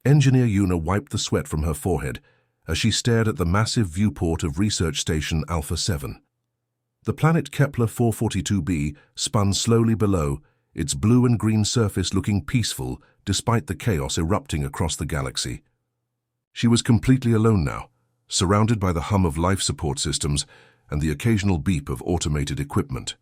Engineer Una wiped the sweat from her forehead as she stared at the massive viewport of Research Station Alpha 7. The planet Kepler 442b spun slowly below, its blue and green surface looking peaceful despite the chaos erupting across the galaxy. She was completely alone now, surrounded by the hum of life support systems and the occasional beep of automated equipment.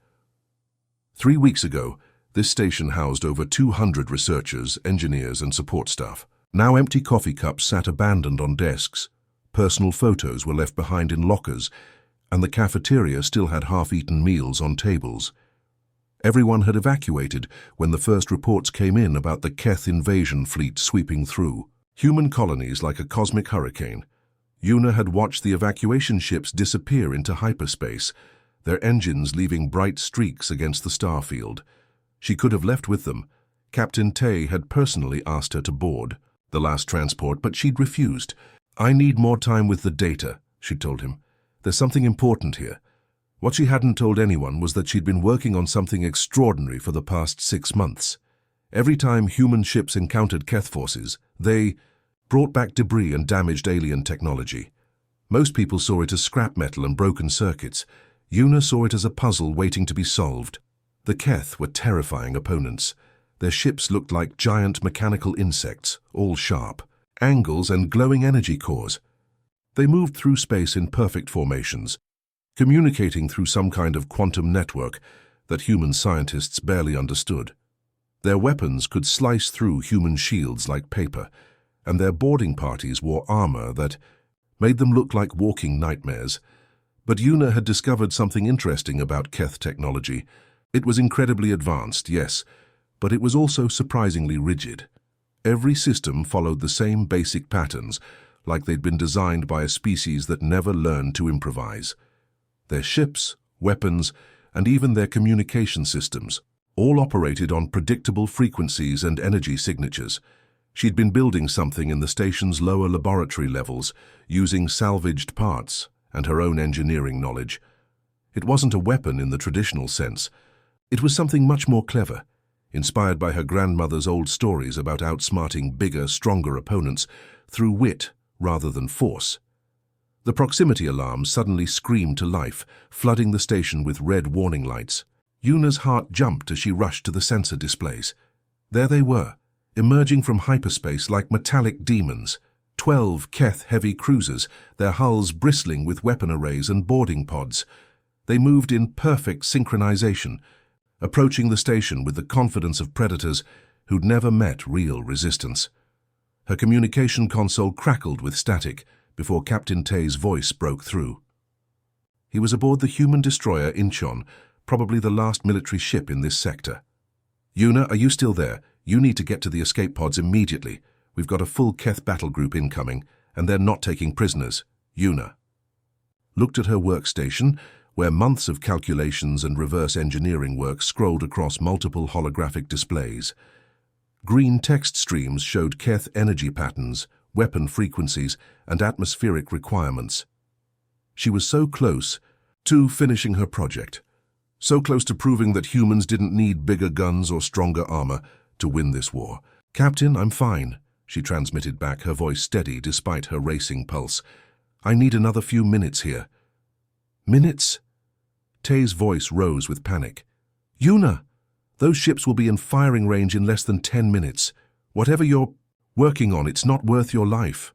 3 weeks ago, this station housed over 200 researchers, engineers, and support staff. Now empty coffee cups sat abandoned on desks, personal photos were left behind in lockers, and the cafeteria still had half-eaten meals on tables. Everyone had evacuated when the first reports came in about the Keth invasion fleet sweeping through. Human colonies like a cosmic hurricane. Una had watched the evacuation ships disappear into hyperspace, their engines leaving bright streaks against the starfield. She could have left with them. Captain Tay had personally asked her to board the last transport, but she'd refused. "I need more time with the data," she told him. "There's something important here." What she hadn't told anyone was that she'd been working on something extraordinary for the past 6 months. Every time human ships encountered Keth forces, they brought back debris and damaged alien technology. Most people saw it as scrap metal and broken circuits. Una saw it as a puzzle waiting to be solved. The Keth were terrifying opponents. Their ships looked like giant mechanical insects, all sharp, angles and glowing energy cores. They moved through space in perfect formations, communicating through some kind of quantum network that human scientists barely understood. Their weapons could slice through human shields like paper, and their boarding parties wore armor that made them look like walking nightmares. But Una had discovered something interesting about Keth technology. It was incredibly advanced, yes, but it was also surprisingly rigid. Every system followed the same basic patterns, like they'd been designed by a species that never learned to improvise. Their ships, weapons, and even their communication systems all operated on predictable frequencies and energy signatures. She'd been building something in the station's lower laboratory levels, using salvaged parts and her own engineering knowledge. It wasn't a weapon in the traditional sense. It was something much more clever, inspired by her grandmother's old stories about outsmarting bigger, stronger opponents through wit rather than force. The proximity alarm suddenly screamed to life, flooding the station with red warning lights. Una's heart jumped as she rushed to the sensor displays. There they were, emerging from hyperspace like metallic demons. 12 Keth heavy cruisers, their hulls bristling with weapon arrays and boarding pods. They moved in perfect synchronization, approaching the station with the confidence of predators who'd never met real resistance. Her communication console crackled with static before Captain Tay's voice broke through. He was aboard the human destroyer Incheon, probably the last military ship in this sector. "Una, are you still there? You need to get to the escape pods immediately. We've got a full Keth battle group incoming, and they're not taking prisoners." Una looked at her workstation, where months of calculations and reverse engineering work scrolled across multiple holographic displays. Green text streams showed Keth energy patterns, weapon frequencies, and atmospheric requirements. She was so close to finishing her project, so close to proving that humans didn't need bigger guns or stronger armor to win this war. "Captain, I'm fine," she transmitted back, her voice steady despite her racing pulse. "I need another few minutes here." "Minutes?" Tay's voice rose with panic. "Una, those ships will be in firing range in less than 10 minutes. Whatever you're working on, it's not worth your life."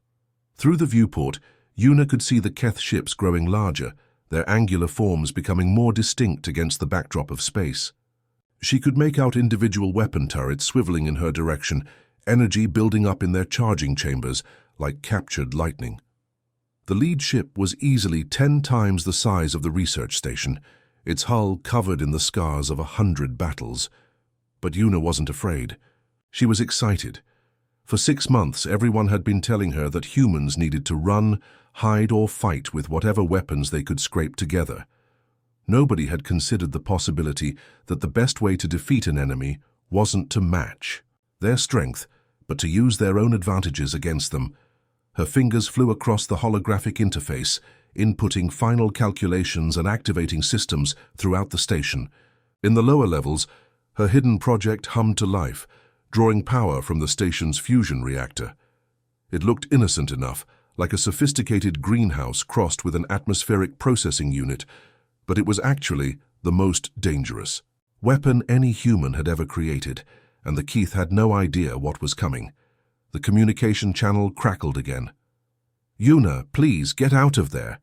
Through the viewport, Una could see the Keth ships growing larger, their angular forms becoming more distinct against the backdrop of space. She could make out individual weapon turrets swiveling in her direction, energy building up in their charging chambers like captured lightning. The lead ship was easily 10 times the size of the research station, its hull covered in the scars of 100 battles. But Una wasn't afraid. She was excited. For 6 months, everyone had been telling her that humans needed to run, hide, or fight with whatever weapons they could scrape together. Nobody had considered the possibility that the best way to defeat an enemy wasn't to match their strength, but to use their own advantages against them. Her fingers flew across the holographic interface, inputting final calculations and activating systems throughout the station. In the lower levels, her hidden project hummed to life, drawing power from the station's fusion reactor. It looked innocent enough, like a sophisticated greenhouse crossed with an atmospheric processing unit, but it was actually the most dangerous weapon any human had ever created, and the Keith had no idea what was coming. The communication channel crackled again. "Una, please get out of there,"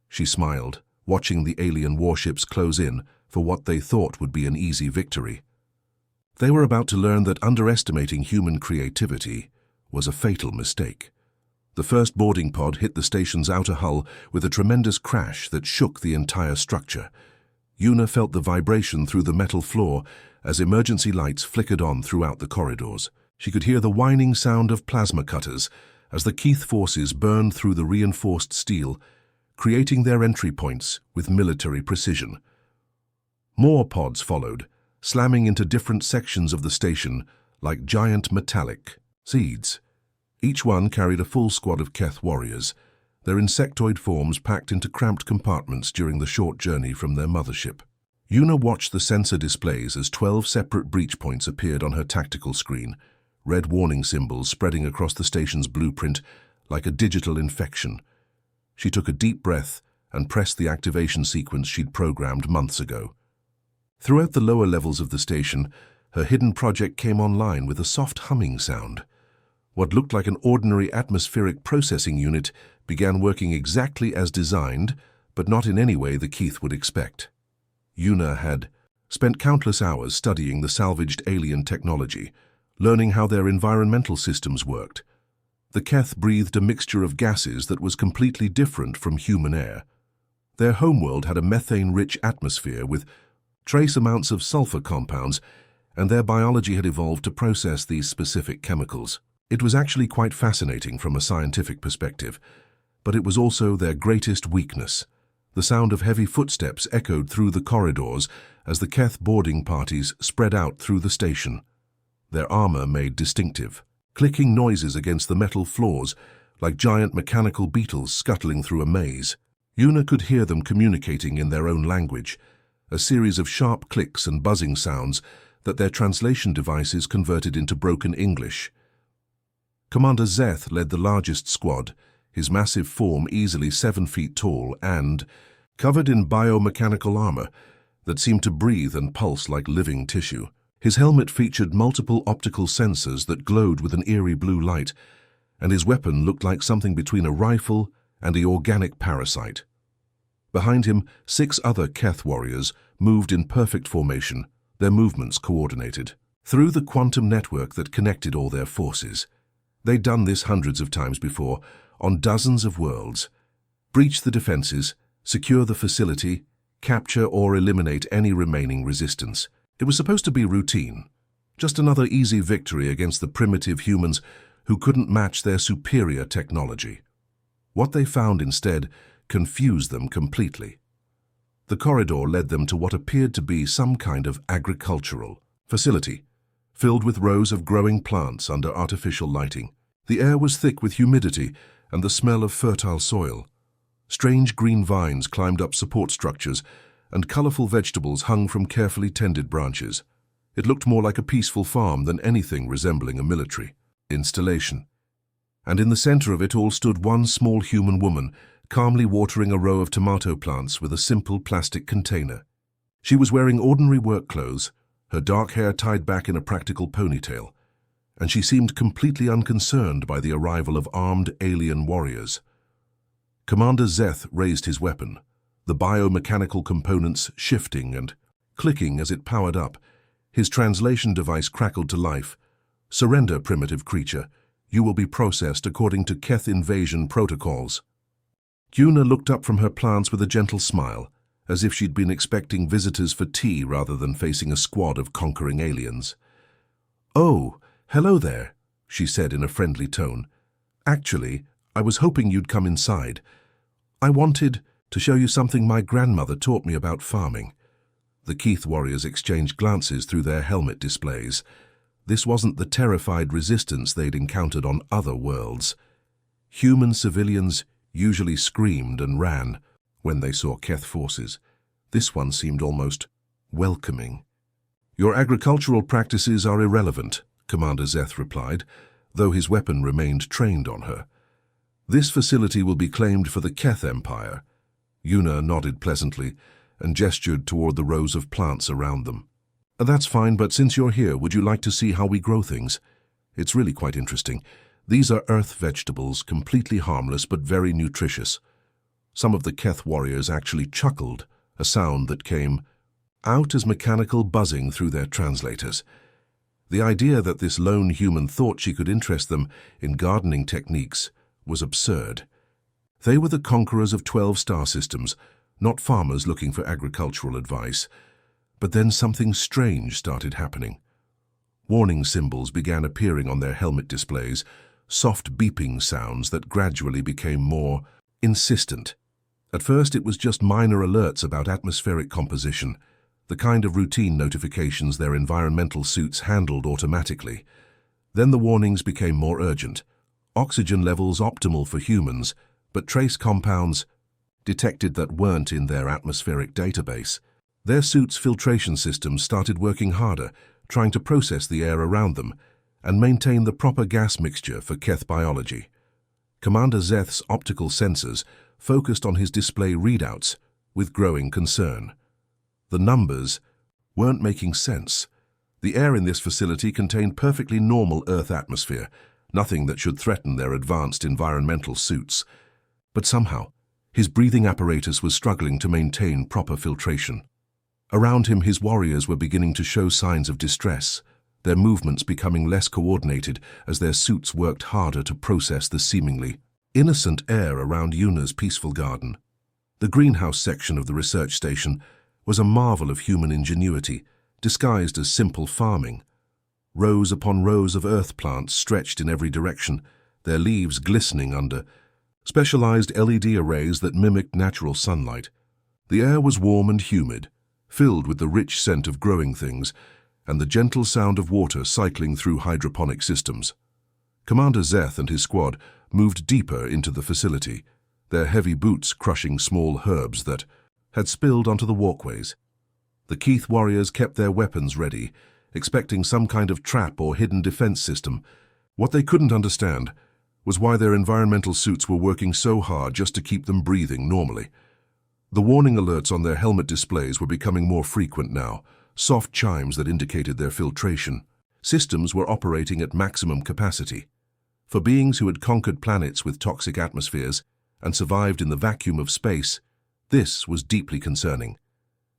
she smiled, watching the alien warships close in for what they thought would be an easy victory. They were about to learn that underestimating human creativity was a fatal mistake. The first boarding pod hit the station's outer hull with a tremendous crash that shook the entire structure. Una felt the vibration through the metal floor as emergency lights flickered on throughout the corridors. She could hear the whining sound of plasma cutters as the Keith forces burned through the reinforced steel, creating their entry points with military precision. More pods followed, slamming into different sections of the station like giant metallic seeds. Each one carried a full squad of Keth warriors, their insectoid forms packed into cramped compartments during the short journey from their mothership. Una watched the sensor displays as 12 separate breach points appeared on her tactical screen, red warning symbols spreading across the station's blueprint like a digital infection. She took a deep breath and pressed the activation sequence she'd programmed months ago. Throughout the lower levels of the station, her hidden project came online with a soft humming sound. What looked like an ordinary atmospheric processing unit began working exactly as designed, but not in any way the Keith would expect. Una had spent countless hours studying the salvaged alien technology, learning how their environmental systems worked. The Keth breathed a mixture of gases that was completely different from human air. Their homeworld had a methane-rich atmosphere with trace amounts of sulfur compounds, and their biology had evolved to process these specific chemicals. It was actually quite fascinating from a scientific perspective, but it was also their greatest weakness. The sound of heavy footsteps echoed through the corridors as the Keth boarding parties spread out through the station. Their armor made distinctive, clicking noises against the metal floors like giant mechanical beetles scuttling through a maze. Una could hear them communicating in their own language, a series of sharp clicks and buzzing sounds that their translation devices converted into broken English. Commander Zeth led the largest squad, his massive form easily 7 feet tall and covered in biomechanical armor that seemed to breathe and pulse like living tissue. His helmet featured multiple optical sensors that glowed with an eerie blue light, and his weapon looked like something between a rifle and an organic parasite. Behind him, 6 other Keth warriors moved in perfect formation, their movements coordinated. Through the quantum network that connected all their forces. They'd done this hundreds of times before, on dozens of worlds. Breach the defenses, secure the facility, capture or eliminate any remaining resistance. It was supposed to be routine, just another easy victory against the primitive humans who couldn't match their superior technology. What they found instead confused them completely. The corridor led them to what appeared to be some kind of agricultural facility, filled with rows of growing plants under artificial lighting. The air was thick with humidity and the smell of fertile soil. Strange green vines climbed up support structures, and colorful vegetables hung from carefully tended branches. It looked more like a peaceful farm than anything resembling a military installation. And in the center of it all stood one small human woman, calmly watering a row of tomato plants with a simple plastic container. She was wearing ordinary work clothes, her dark hair tied back in a practical ponytail, and she seemed completely unconcerned by the arrival of armed alien warriors. Commander Zeth raised his weapon, the biomechanical components shifting and clicking as it powered up. His translation device crackled to life. "Surrender, primitive creature. You will be processed according to Keth invasion protocols." Una looked up from her plants with a gentle smile, as if she'd been expecting visitors for tea rather than facing a squad of conquering aliens. "Oh, hello there," she said in a friendly tone. "Actually, I was hoping you'd come inside. I wanted to show you something my grandmother taught me about farming." The Keith warriors exchanged glances through their helmet displays. This wasn't the terrified resistance they'd encountered on other worlds. Human civilians usually screamed and ran when they saw Keth forces. This one seemed almost welcoming. "Your agricultural practices are irrelevant," Commander Zeth replied. though his weapon remained trained on her. "This facility will be claimed for the Keth Empire." Yuna nodded pleasantly and gestured toward the rows of plants around them. "That's fine, but since you're here, would you like to see how we grow things? It's really quite interesting. These are earth vegetables, completely harmless but very nutritious." Some of the Keth warriors actually chuckled, a sound that came out as mechanical buzzing through their translators. The idea that this lone human thought she could interest them in gardening techniques was absurd. They were the conquerors of 12 star systems, not farmers looking for agricultural advice. But then something strange started happening. Warning symbols began appearing on their helmet displays, soft beeping sounds that gradually became more insistent. At first it was just minor alerts about atmospheric composition, the kind of routine notifications their environmental suits handled automatically. Then the warnings became more urgent. Oxygen levels optimal for humans, but trace compounds detected that weren't in their atmospheric database. Their suits' filtration systems started working harder, trying to process the air around them and maintain the proper gas mixture for Keth biology. Commander Zeth's optical sensors focused on his display readouts with growing concern. The numbers weren't making sense. The air in this facility contained perfectly normal Earth atmosphere, nothing that should threaten their advanced environmental suits. But somehow, his breathing apparatus was struggling to maintain proper filtration. Around him, his warriors were beginning to show signs of distress, their movements becoming less coordinated as their suits worked harder to process the seemingly innocent air around Yuna's peaceful garden. The greenhouse section of the research station was a marvel of human ingenuity, disguised as simple farming. Rows upon rows of earth plants stretched in every direction, their leaves glistening under specialized LED arrays that mimicked natural sunlight. The air was warm and humid, filled with the rich scent of growing things and the gentle sound of water cycling through hydroponic systems. Commander Zeth and his squad moved deeper into the facility, their heavy boots crushing small herbs that had spilled onto the walkways. The Keth warriors kept their weapons ready, expecting some kind of trap or hidden defense system. What they couldn't understand was why their environmental suits were working so hard just to keep them breathing normally. The warning alerts on their helmet displays were becoming more frequent now, soft chimes that indicated their filtration. Systems were operating at maximum capacity. For beings who had conquered planets with toxic atmospheres and survived in the vacuum of space, this was deeply concerning.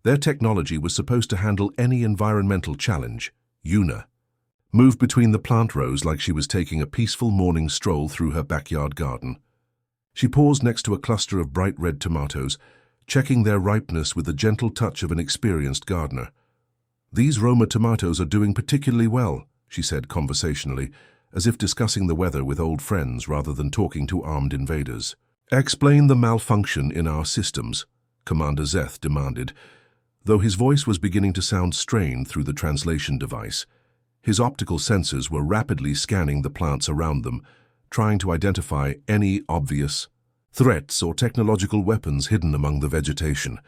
Their technology was supposed to handle any environmental challenge. Yuna moved between the plant rows like she was taking a peaceful morning stroll through her backyard garden. She paused next to a cluster of bright red tomatoes, checking their ripeness with the gentle touch of an experienced gardener. "These Roma tomatoes are doing particularly well," she said conversationally, as if discussing the weather with old friends rather than talking to armed invaders. "Explain the malfunction in our systems," Commander Zeth demanded, though his voice was beginning to sound strained through the translation device. His optical sensors were rapidly scanning the plants around them, trying to identify any obvious threats or technological weapons hidden among the vegetation.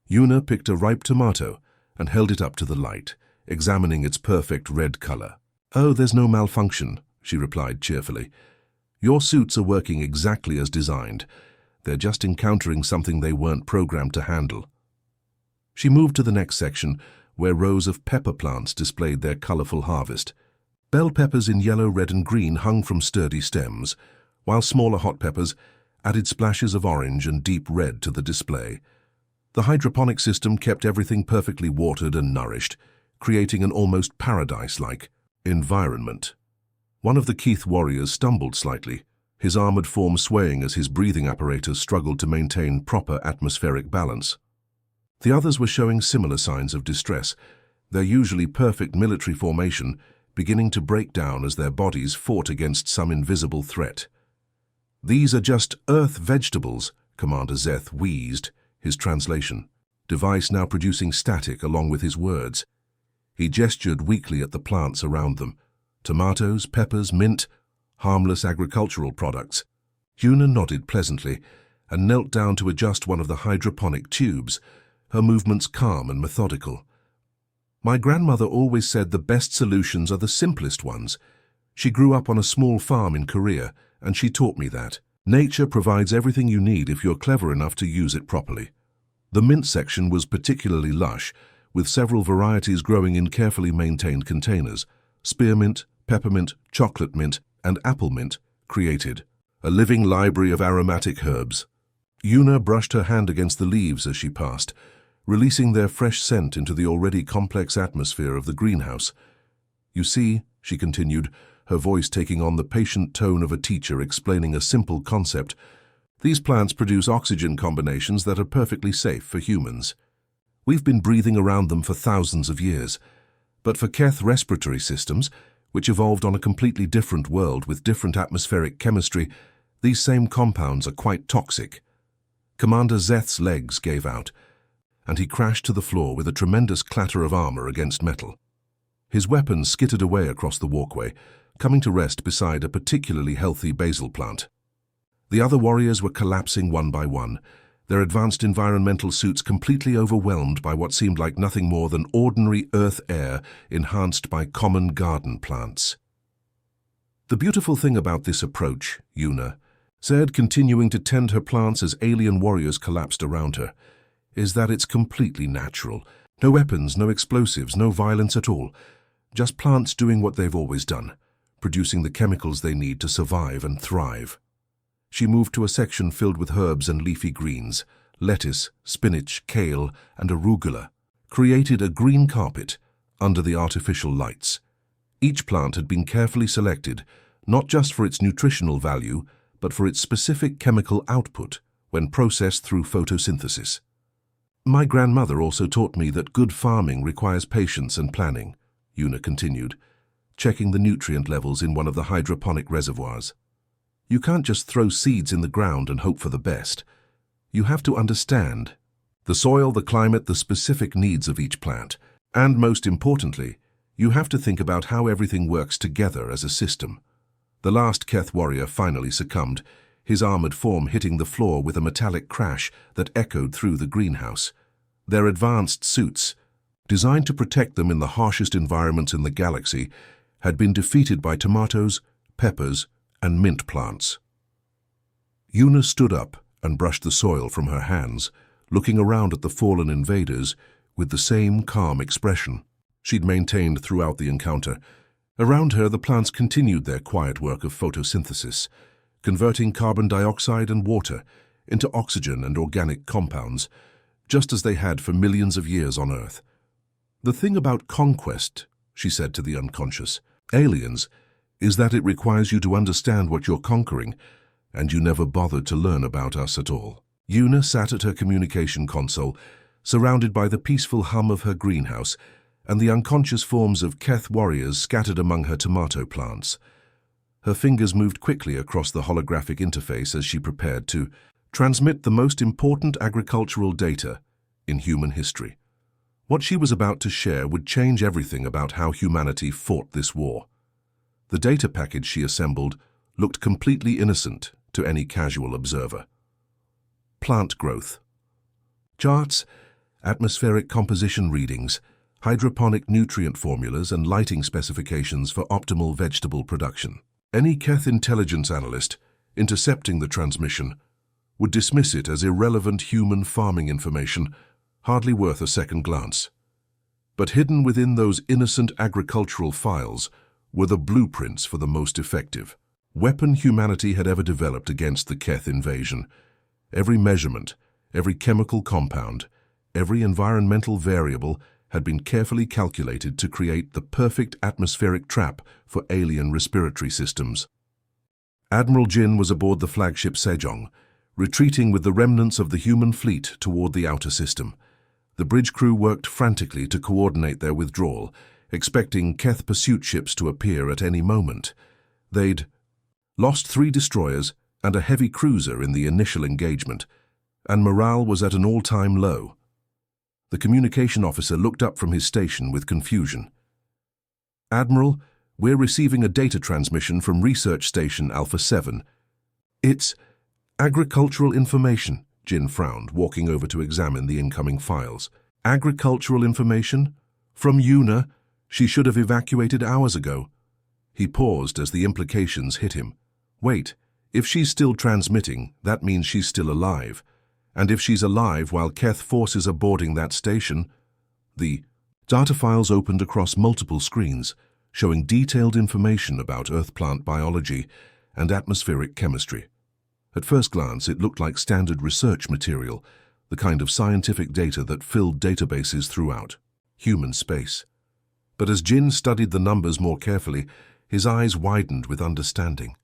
Yuna picked a ripe tomato and held it up to the light, examining its perfect red color. "Oh, there's no malfunction," she replied cheerfully. "Your suits are working exactly as designed. They're just encountering something they weren't programmed to handle." She moved to the next section, where rows of pepper plants displayed their colorful harvest. Bell peppers in yellow, red, and green hung from sturdy stems, while smaller hot peppers added splashes of orange and deep red to the display. The hydroponic system kept everything perfectly watered and nourished, creating an almost paradise-like environment. One of the Keth warriors stumbled slightly, his armored form swaying as his breathing apparatus struggled to maintain proper atmospheric balance. The others were showing similar signs of distress, their usually perfect military formation beginning to break down as their bodies fought against some invisible threat. "These are just earth vegetables," Commander Zeth wheezed, his translation device now producing static along with his words. He gestured weakly at the plants around them. Tomatoes, peppers, mint, harmless agricultural products. Yuna nodded pleasantly and knelt down to adjust one of the hydroponic tubes, her movements calm and methodical. "My grandmother always said the best solutions are the simplest ones. She grew up on a small farm in Korea, and she taught me that. Nature provides everything you need if you're clever enough to use it properly. The mint section was particularly lush, with several varieties growing in carefully maintained containers. Spearmint, peppermint, chocolate mint, and apple mint created a living library of aromatic herbs. Yuna brushed her hand against the leaves as she passed, releasing their fresh scent into the already complex atmosphere of the greenhouse. You see, she continued, her voice taking on the patient tone of a teacher explaining a simple concept, these plants produce oxygen combinations that are perfectly safe for humans. We've been breathing around them for thousands of years, but for Keth respiratory systems, which evolved on a completely different world with different atmospheric chemistry, these same compounds are quite toxic. Commander Zeth's legs gave out, and he crashed to the floor with a tremendous clatter of armor against metal. His weapons skittered away across the walkway, coming to rest beside a particularly healthy basil plant. The other warriors were collapsing one by one, their advanced environmental suits completely overwhelmed by what seemed like nothing more than ordinary earth air enhanced by common garden plants. The beautiful thing about this approach, Yuna said, continuing to tend her plants as alien warriors collapsed around her, is that it's completely natural. No weapons, no explosives, no violence at all. Just plants doing what they've always done, producing the chemicals they need to survive and thrive. She moved to a section filled with herbs and leafy greens, lettuce, spinach, kale, and arugula, created a green carpet under the artificial lights. Each plant had been carefully selected, not just for its nutritional value, but for its specific chemical output when processed through photosynthesis. My grandmother also taught me that good farming requires patience and planning, Yuna continued, checking the nutrient levels in one of the hydroponic reservoirs. You can't just throw seeds in the ground and hope for the best. You have to understand the soil, the climate, the specific needs of each plant, and most importantly, you have to think about how everything works together as a system. The last Keth warrior finally succumbed, his armored form hitting the floor with a metallic crash that echoed through the greenhouse. Their advanced suits, designed to protect them in the harshest environments in the galaxy, had been defeated by tomatoes, peppers, and mint plants. Yuna stood up and brushed the soil from her hands, looking around at the fallen invaders with the same calm expression she'd maintained throughout the encounter. Around her, the plants continued their quiet work of photosynthesis, converting carbon dioxide and water into oxygen and organic compounds, just as they had for millions of years on Earth. The thing about conquest, she said to the unconscious, aliens, is that it requires you to understand what you're conquering, and you never bothered to learn about us at all. Yuna sat at her communication console, surrounded by the peaceful hum of her greenhouse and the unconscious forms of Keth warriors scattered among her tomato plants. Her fingers moved quickly across the holographic interface as she prepared to transmit the most important agricultural data in human history. What she was about to share would change everything about how humanity fought this war. The data package she assembled looked completely innocent to any casual observer. Plant growth. Charts, atmospheric composition readings, hydroponic nutrient formulas, and lighting specifications for optimal vegetable production. Any Keth intelligence analyst intercepting the transmission would dismiss it as irrelevant human farming information, hardly worth a second glance. But hidden within those innocent agricultural files were the blueprints for the most effective weapon humanity had ever developed against the Keth invasion. Every measurement, every chemical compound, every environmental variable had been carefully calculated to create the perfect atmospheric trap for alien respiratory systems. Admiral Jin was aboard the flagship Sejong, retreating with the remnants of the human fleet toward the outer system. The bridge crew worked frantically to coordinate their withdrawal, expecting Keth pursuit ships to appear at any moment. They'd lost 3 destroyers and a heavy cruiser in the initial engagement, and morale was at an all-time low. The communication officer looked up from his station with confusion. "Admiral, we're receiving a data transmission from Research Station Alpha 7. It's agricultural information," Jin frowned, walking over to examine the incoming files. "Agricultural information? From Yuna? She should have evacuated hours ago." He paused as the implications hit him. Wait, if she's still transmitting, that means she's still alive. And if she's alive while Keth forces are boarding that station, the data files opened across multiple screens, showing detailed information about Earth plant biology and atmospheric chemistry. At first glance, it looked like standard research material, the kind of scientific data that filled databases throughout human space. But as Jin studied the numbers more carefully, his eyes widened with understanding.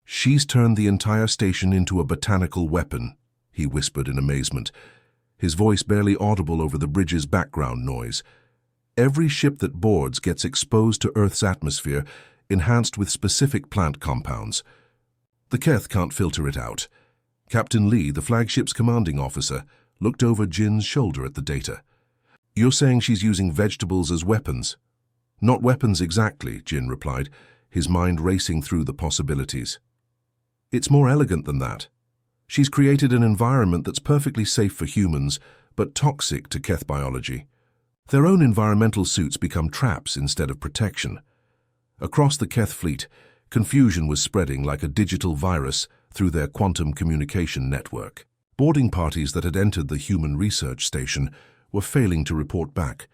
"She's turned the entire station into a botanical weapon," he whispered in amazement, his voice barely audible over the bridge's background noise. "Every ship that boards gets exposed to Earth's atmosphere, enhanced with specific plant compounds. The Keth can't filter it out." Captain Lee, the flagship's commanding officer, looked over Jin's shoulder at the data. "You're saying she's using vegetables as weapons?" "Not weapons exactly," Jin replied, his mind racing through the possibilities. "It's more elegant than that. She's created an environment that's perfectly safe for humans, but toxic to Keth biology. Their own environmental suits become traps instead of protection." Across the Keth fleet, confusion was spreading like a digital virus through their quantum communication network. Boarding parties that had entered the human research station were failing to report back.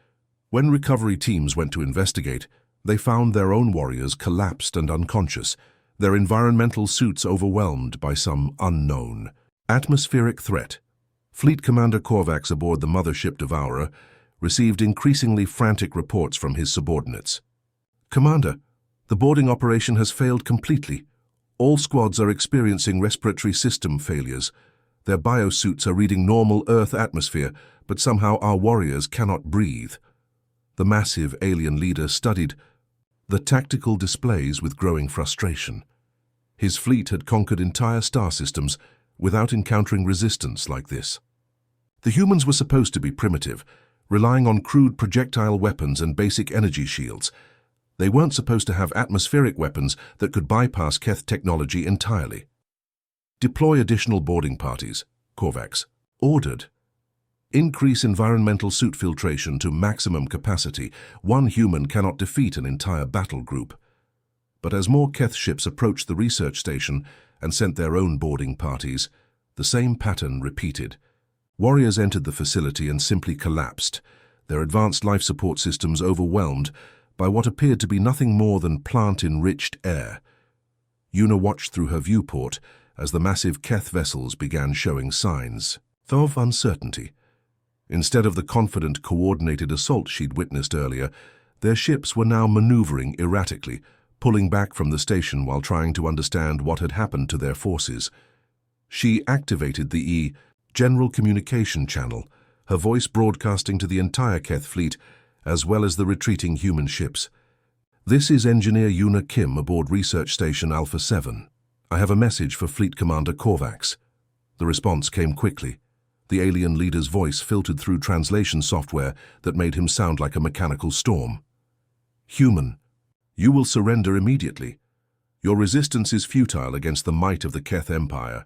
When recovery teams went to investigate, they found their own warriors collapsed and unconscious, their environmental suits overwhelmed by some unknown atmospheric threat. Fleet Commander Korvax aboard the mothership Devourer received increasingly frantic reports from his subordinates. "Commander, the boarding operation has failed completely. All squads are experiencing respiratory system failures. Their biosuits are reading normal Earth atmosphere, but somehow our warriors cannot breathe." The massive alien leader studied the tactical displays with growing frustration. His fleet had conquered entire star systems without encountering resistance like this. The humans were supposed to be primitive, relying on crude projectile weapons and basic energy shields. They weren't supposed to have atmospheric weapons that could bypass Keth technology entirely. "Deploy additional boarding parties," Korvax ordered. "Increase environmental suit filtration to maximum capacity. One human cannot defeat an entire battle group." But as more Keth ships approached the research station and sent their own boarding parties, the same pattern repeated. Warriors entered the facility and simply collapsed, their advanced life support systems overwhelmed by what appeared to be nothing more than plant-enriched air. Yuna watched through her viewport as the massive Keth vessels began showing signs of uncertainty. Instead of the confident, coordinated assault she'd witnessed earlier, their ships were now maneuvering erratically, pulling back from the station while trying to understand what had happened to their forces. She activated the General Communication Channel, her voice broadcasting to the entire Keth fleet, as well as the retreating human ships. "This is Engineer Yuna Kim aboard Research Station Alpha 7. I have a message for Fleet Commander Korvax." The response came quickly. The alien leader's voice filtered through translation software that made him sound like a mechanical storm. "Human, you will surrender immediately. Your resistance is futile against the might of the Keth Empire."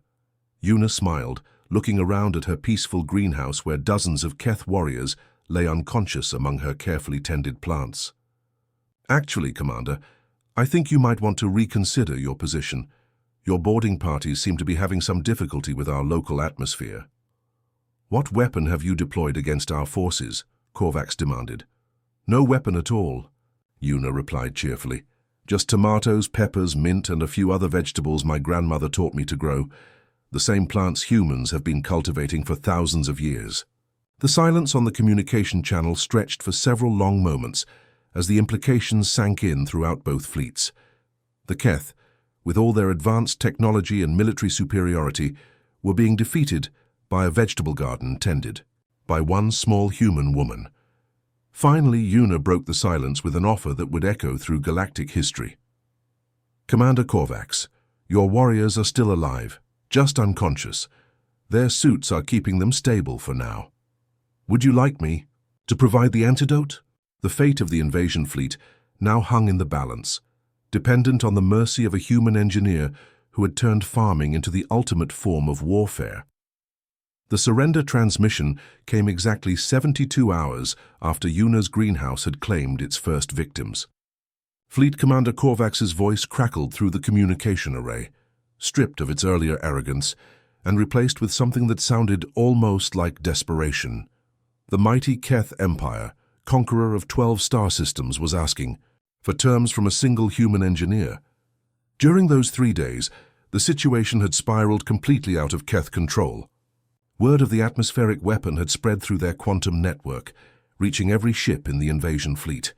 Yuna smiled, looking around at her peaceful greenhouse where dozens of Keth warriors lay unconscious among her carefully tended plants. "Actually, Commander, I think you might want to reconsider your position. Your boarding parties seem to be having some difficulty with our local atmosphere." "What weapon have you deployed against our forces?" Korvax demanded. "No weapon at all," Yuna replied cheerfully. "Just tomatoes, peppers, mint, and a few other vegetables my grandmother taught me to grow. The same plants humans have been cultivating for thousands of years." The silence on the communication channel stretched for several long moments as the implications sank in throughout both fleets. The Keth, with all their advanced technology and military superiority, were being defeated by a vegetable garden tended by one small human woman. Finally, Yuna broke the silence with an offer that would echo through galactic history. "Commander Korvax, your warriors are still alive, just unconscious. Their suits are keeping them stable for now. Would you like me to provide the antidote?" The fate of the invasion fleet now hung in the balance, dependent on the mercy of a human engineer who had turned farming into the ultimate form of warfare. The surrender transmission came exactly 72 hours after Yuna's greenhouse had claimed its first victims. Fleet Commander Korvax's voice crackled through the communication array, stripped of its earlier arrogance and replaced with something that sounded almost like desperation. The mighty Keth Empire, conqueror of 12 star systems, was asking for terms from a single human engineer. During those 3 days, the situation had spiraled completely out of Keth control. Word of the atmospheric weapon had spread through their quantum network, reaching every ship in the invasion fleet.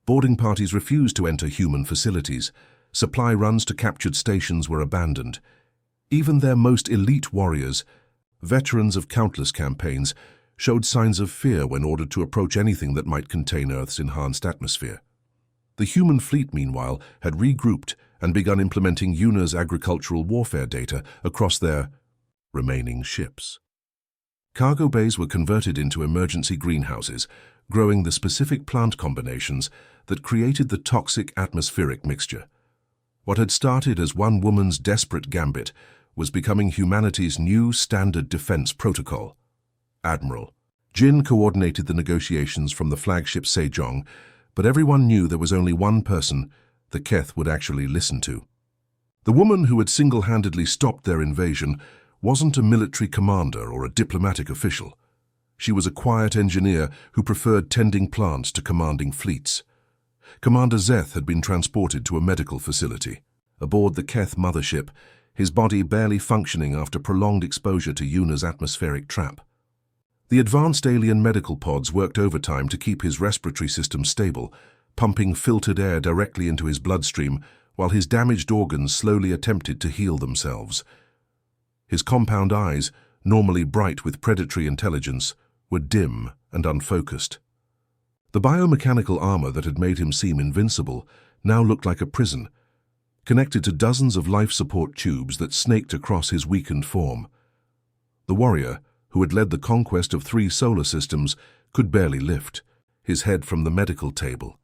Boarding parties refused to enter human facilities. Supply runs to captured stations were abandoned. Even their most elite warriors, veterans of countless campaigns, showed signs of fear when ordered to approach anything that might contain Earth's enhanced atmosphere. The human fleet, meanwhile, had regrouped and begun implementing UNA's agricultural warfare data across their remaining ships. Cargo bays were converted into emergency greenhouses, growing the specific plant combinations that created the toxic atmospheric mixture. What had started as one woman's desperate gambit was becoming humanity's new standard defense protocol. Admiral Jin coordinated the negotiations from the flagship Sejong, but everyone knew there was only one person the Keth would actually listen to. The woman who had single-handedly stopped their invasion wasn't a military commander or a diplomatic official. She was a quiet engineer who preferred tending plants to commanding fleets. Commander Zeth had been transported to a medical facility. Aboard the Keth mothership, his body barely functioning after prolonged exposure to UNA's atmospheric trap. The advanced alien medical pods worked overtime to keep his respiratory system stable, pumping filtered air directly into his bloodstream while his damaged organs slowly attempted to heal themselves. His compound eyes, normally bright with predatory intelligence, were dim and unfocused. The biomechanical armor that had made him seem invincible now looked like a prison, connected to dozens of life support tubes that snaked across his weakened form. The warrior, who had led the conquest of 3 solar systems, could barely lift, his head from the medical table.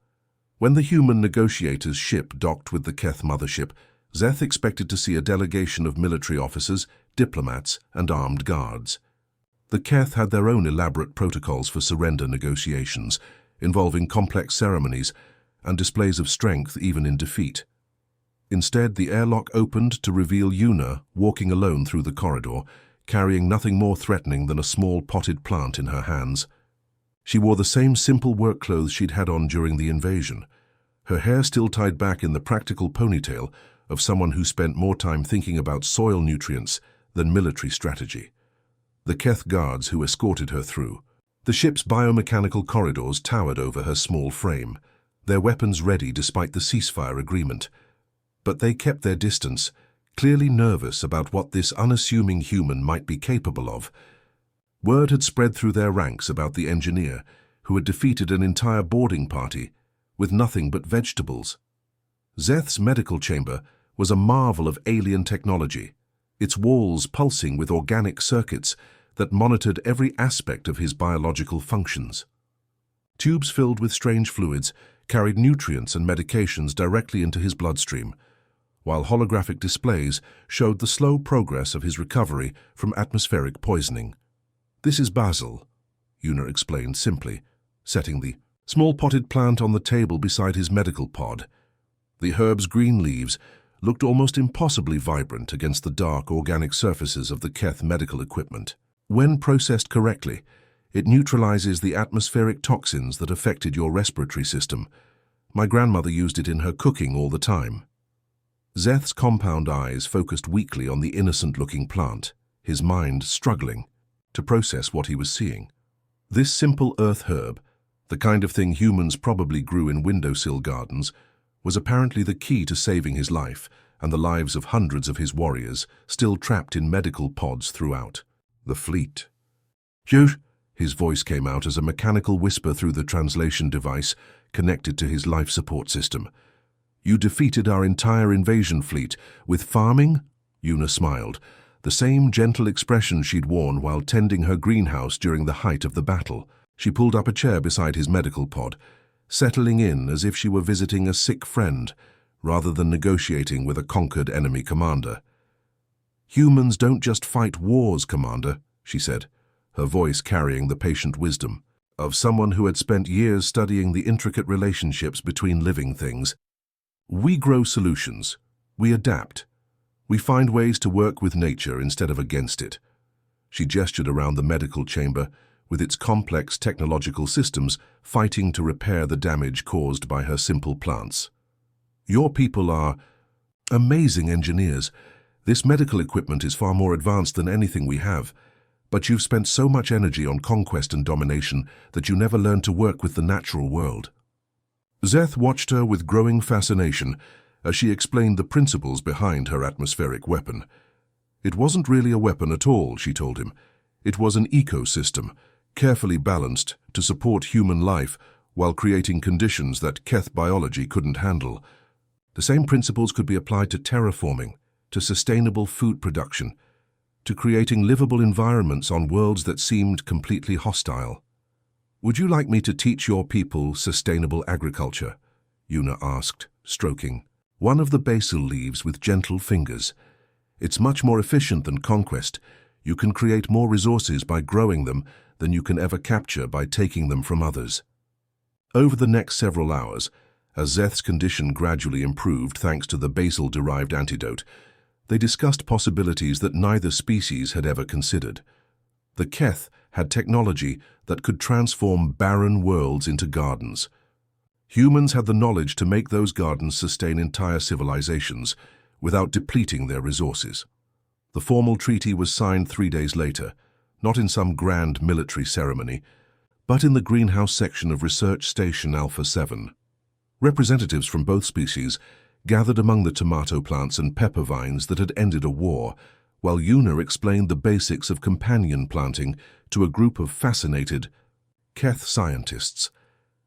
When the human negotiator's ship docked with the Keth mothership, Zeth expected to see a delegation of military officers, diplomats, and armed guards. The Keth had their own elaborate protocols for surrender negotiations, involving complex ceremonies and displays of strength even in defeat. Instead, the airlock opened to reveal Una walking alone through the corridor, carrying nothing more threatening than a small potted plant in her hands. She wore the same simple work clothes she'd had on during the invasion, her hair still tied back in the practical ponytail of someone who spent more time thinking about soil nutrients than military strategy. The Keth guards who escorted her through. The ship's biomechanical corridors towered over her small frame, their weapons ready despite the ceasefire agreement. But they kept their distance, clearly nervous about what this unassuming human might be capable of. Word had spread through their ranks about the engineer who had defeated an entire boarding party with nothing but vegetables. Zeth's medical chamber was a marvel of alien technology, its walls pulsing with organic circuits that monitored every aspect of his biological functions. Tubes filled with strange fluids carried nutrients and medications directly into his bloodstream, while holographic displays showed the slow progress of his recovery from atmospheric poisoning. "This is basil," Una explained simply, setting the small potted plant on the table beside his medical pod. The herb's green leaves looked almost impossibly vibrant against the dark organic surfaces of the Keth medical equipment. When processed correctly, it neutralizes the atmospheric toxins that affected your respiratory system. My grandmother used it in her cooking all the time. Zeth's compound eyes focused weakly on the innocent-looking plant, his mind struggling to process what he was seeing. This simple earth herb, the kind of thing humans probably grew in windowsill gardens, was apparently the key to saving his life and the lives of hundreds of his warriors still trapped in medical pods throughout the fleet. "Huge!" His voice came out as a mechanical whisper through the translation device connected to his life support system. "You defeated our entire invasion fleet with farming?" Una smiled, the same gentle expression she'd worn while tending her greenhouse during the height of the battle. She pulled up a chair beside his medical pod, settling in as if she were visiting a sick friend rather than negotiating with a conquered enemy commander. "Humans don't just fight wars, Commander," she said, her voice carrying the patient wisdom of someone who had spent years studying the intricate relationships between living things. We grow solutions. We adapt. We find ways to work with nature instead of against it. She gestured around the medical chamber, with its complex technological systems fighting to repair the damage caused by her simple plants. Your people are amazing engineers. This medical equipment is far more advanced than anything we have, but you've spent so much energy on conquest and domination that you never learned to work with the natural world. Szeth watched her with growing fascination as she explained the principles behind her atmospheric weapon. It wasn't really a weapon at all, she told him. It was an ecosystem, carefully balanced to support human life while creating conditions that Keth biology couldn't handle. The same principles could be applied to terraforming, to sustainable food production, to creating livable environments on worlds that seemed completely hostile. Would you like me to teach your people sustainable agriculture? Yuna asked, stroking one of the basil leaves with gentle fingers. It's much more efficient than conquest. You can create more resources by growing them than you can ever capture by taking them from others. Over the next several hours, as Szeth's condition gradually improved thanks to the basil-derived antidote, they discussed possibilities that neither species had ever considered. The Keth had technology that could transform barren worlds into gardens. Humans had the knowledge to make those gardens sustain entire civilizations without depleting their resources. The formal treaty was signed 3 days later, not in some grand military ceremony, but in the greenhouse section of Research Station Alpha 7. Representatives from both species gathered among the tomato plants and pepper vines that had ended a war, while Yuna explained the basics of companion planting to a group of fascinated Keth scientists.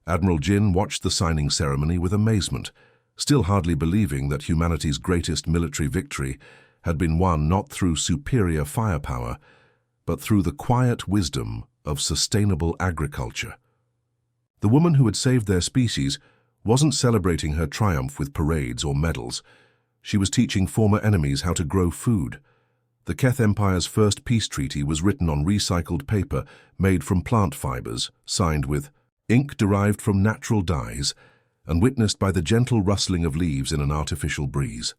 Admiral Jin watched the signing ceremony with amazement, still hardly believing that humanity's greatest military victory had been won not through superior firepower, but through the quiet wisdom of sustainable agriculture. The woman who had saved their species wasn't celebrating her triumph with parades or medals. She was teaching former enemies how to grow food. The Keth Empire's first peace treaty was written on recycled paper made from plant fibers, signed with ink derived from natural dyes, and witnessed by the gentle rustling of leaves in an artificial breeze.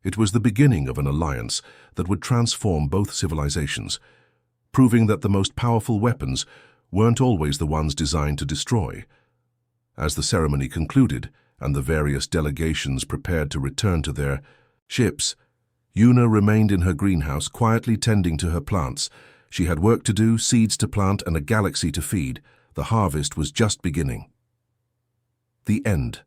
It was the beginning of an alliance that would transform both civilizations, proving that the most powerful weapons weren't always the ones designed to destroy. As the ceremony concluded and the various delegations prepared to return to their ships, Yuna remained in her greenhouse quietly tending to her plants. She had work to do, seeds to plant, and a galaxy to feed. The harvest was just beginning. The end.